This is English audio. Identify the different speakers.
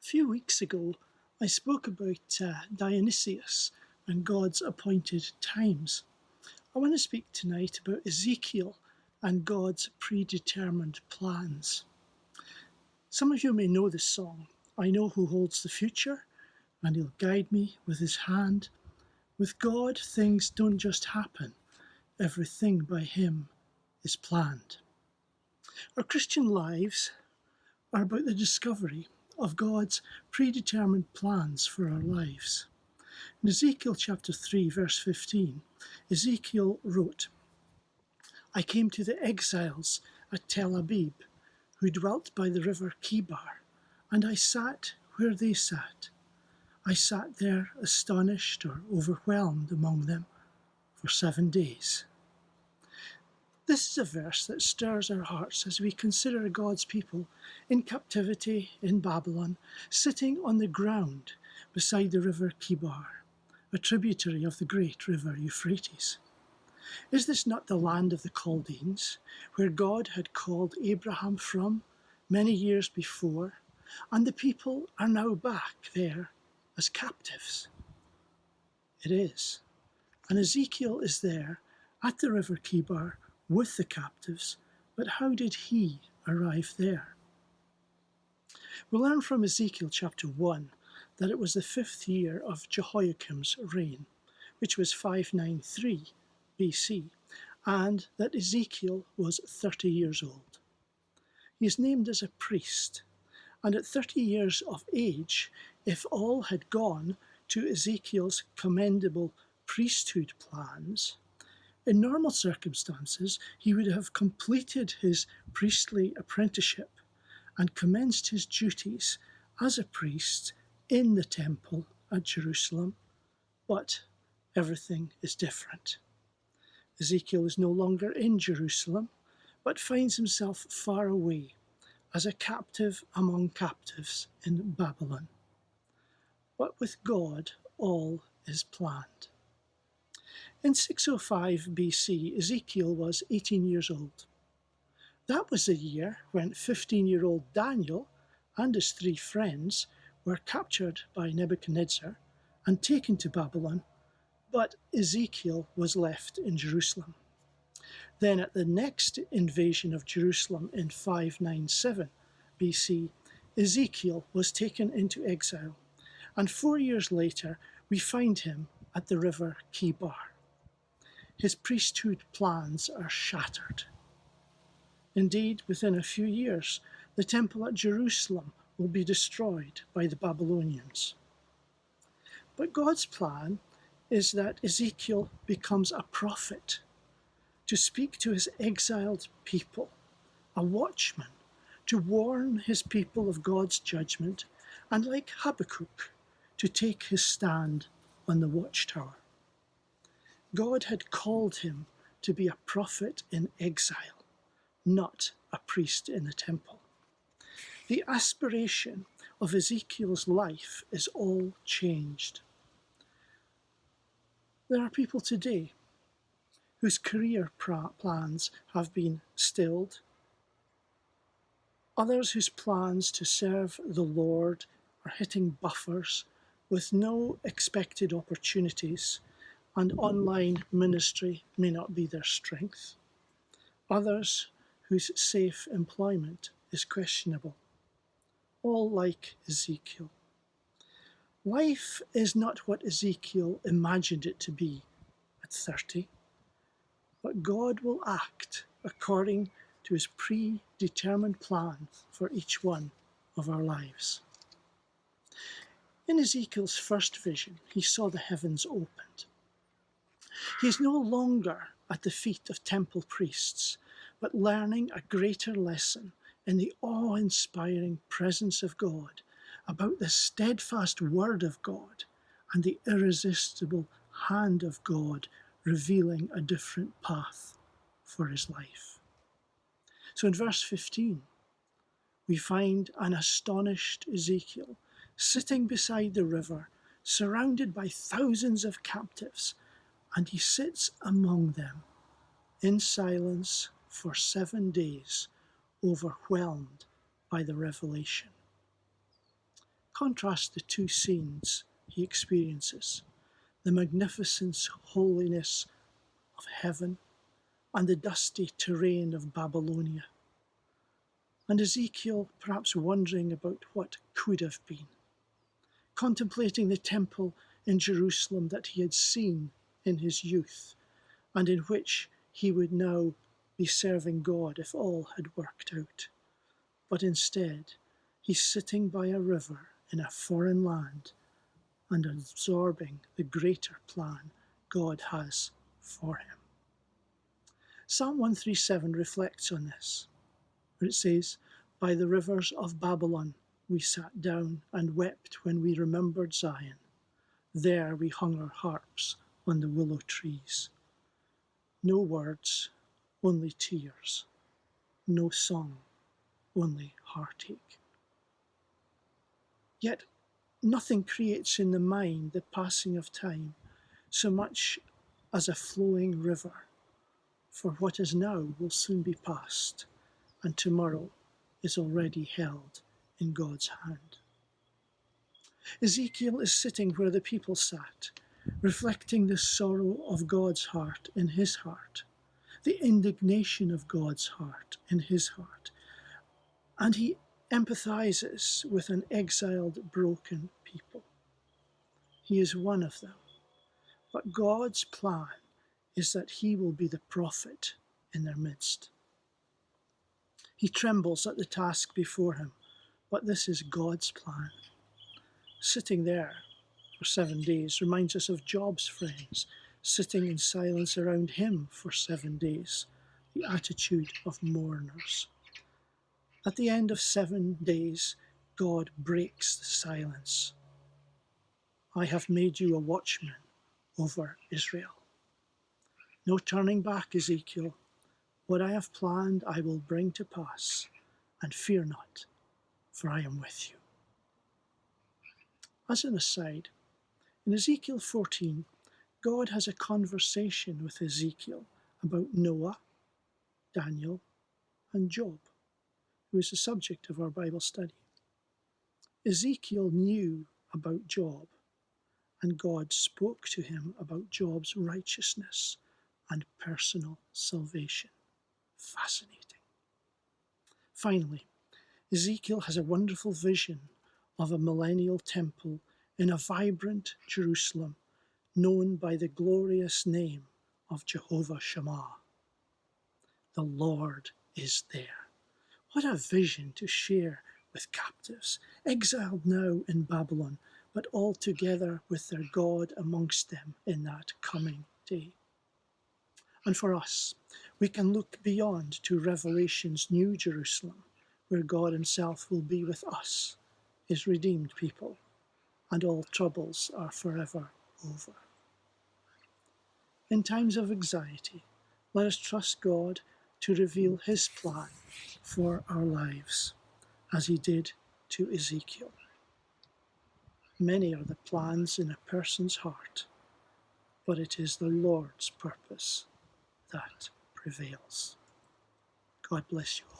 Speaker 1: few weeks ago, I spoke about Dionysius and God's appointed times. I want to speak tonight about Ezekiel and God's predetermined plans. Some of you may know this song. I know who holds the future, and he'll guide me with his hand. With God, things don't just happen. Everything by him is planned. Our Christian lives are about the discovery of God's predetermined plans for our lives. In Ezekiel chapter 3, verse 15, Ezekiel wrote, I came to the exiles at Tel Abib, who dwelt by the river Kibar, and I sat where they sat. I sat there astonished or overwhelmed among them for 7 days. This is a verse that stirs our hearts as we consider God's people in captivity in Babylon, sitting on the ground beside the river Kibar, a tributary of the great river Euphrates. Is this not the land of the Chaldeans, where God had called Abraham from many years before, and the people are now back there as captives? It is. And Ezekiel is there at the river Kibar with the captives, but how did he arrive there? We learn from Ezekiel chapter 1 that it was the 5th year of Jehoiakim's reign, which was 593 BC, and that Ezekiel was 30 years old. He is named as a priest, and at 30 years of age, if all had gone to Ezekiel's commendable priesthood plans, in normal circumstances, he would have completed his priestly apprenticeship and commenced his duties as a priest in the temple at Jerusalem. But everything is different. Ezekiel is no longer in Jerusalem, but finds himself far away as a captive among captives in Babylon. But with God, all is planned. In 605 BC, Ezekiel was 18 years old. That was the year when 15-year-old Daniel and his 3 friends were captured by Nebuchadnezzar and taken to Babylon, but Ezekiel was left in Jerusalem. Then at the next invasion of Jerusalem in 597 BC, Ezekiel was taken into exile, and 4 years later we find him at the river Kibar. His priesthood plans are shattered. Indeed, within a few years, the temple at Jerusalem will be destroyed by the Babylonians. But God's plan is that Ezekiel becomes a prophet to speak to his exiled people, a watchman to warn his people of God's judgment, and like Habakkuk, to take his stand on the watchtower. God had called him to be a prophet in exile, not a priest in the temple. The aspiration of Ezekiel's life is all changed. There are people today whose career plans have been stilled, others whose plans to serve the Lord are hitting buffers with no expected opportunities, and online ministry may not be their strength. Others whose safe employment is questionable. All like Ezekiel. Life is not what Ezekiel imagined it to be at 30, but God will act according to his predetermined plan for each one of our lives. In Ezekiel's first vision, he saw the heavens opened. He is no longer at the feet of temple priests, but learning a greater lesson in the awe-inspiring presence of God, about the steadfast word of God and the irresistible hand of God revealing a different path for his life. So in verse 15, we find an astonished Ezekiel sitting beside the river, surrounded by thousands of captives, and he sits among them in silence for 7 days, overwhelmed by the revelation. Contrast the two scenes he experiences: the magnificent holiness of heaven and the dusty terrain of Babylonia. And Ezekiel perhaps wondering about what could have been, contemplating the temple in Jerusalem that he had seen in his youth and in which he would now be serving God if all had worked out. But instead, he's sitting by a river in a foreign land and absorbing the greater plan God has for him. Psalm 137 reflects on this, where it says, "By the rivers of Babylon we sat down and wept when we remembered Zion. There we hung our harps on the willow trees." No words, only tears. No song, only heartache. Yet nothing creates in the mind the passing of time so much as a flowing river, for what is now will soon be past, and tomorrow is already held in God's hand. Ezekiel is sitting where the people sat, reflecting the sorrow of God's heart in his heart, the indignation of God's heart in his heart, and he empathizes with an exiled, broken people. He is one of them, but God's plan is that he will be the prophet in their midst. He trembles at the task before him, but this is God's plan. Sitting there for 7 days reminds us of Job's friends sitting in silence around him for 7 days, the attitude of mourners. At the end of 7 days, God breaks the silence. "I have made you a watchman over Israel." No turning back, Ezekiel. What I have planned I will bring to pass, and fear not, for I am with you. As an aside, in Ezekiel 14, God has a conversation with Ezekiel about Noah, Daniel, and Job, who is the subject of our Bible study. Ezekiel knew about Job, and God spoke to him about Job's righteousness and personal salvation. Fascinating. Finally, Ezekiel has a wonderful vision of a millennial temple in a vibrant Jerusalem known by the glorious name of Jehovah Shammah. The Lord is there. What a vision to share with captives, exiled now in Babylon, but all together with their God amongst them in that coming day. And for us, we can look beyond to Revelation's New Jerusalem, where God himself will be with us, his redeemed people, and all troubles are forever over. In times of anxiety, let us trust God to reveal his plan for our lives, as he did to Ezekiel. Many are the plans in a person's heart, but it is the Lord's purpose that prevails. God bless you all.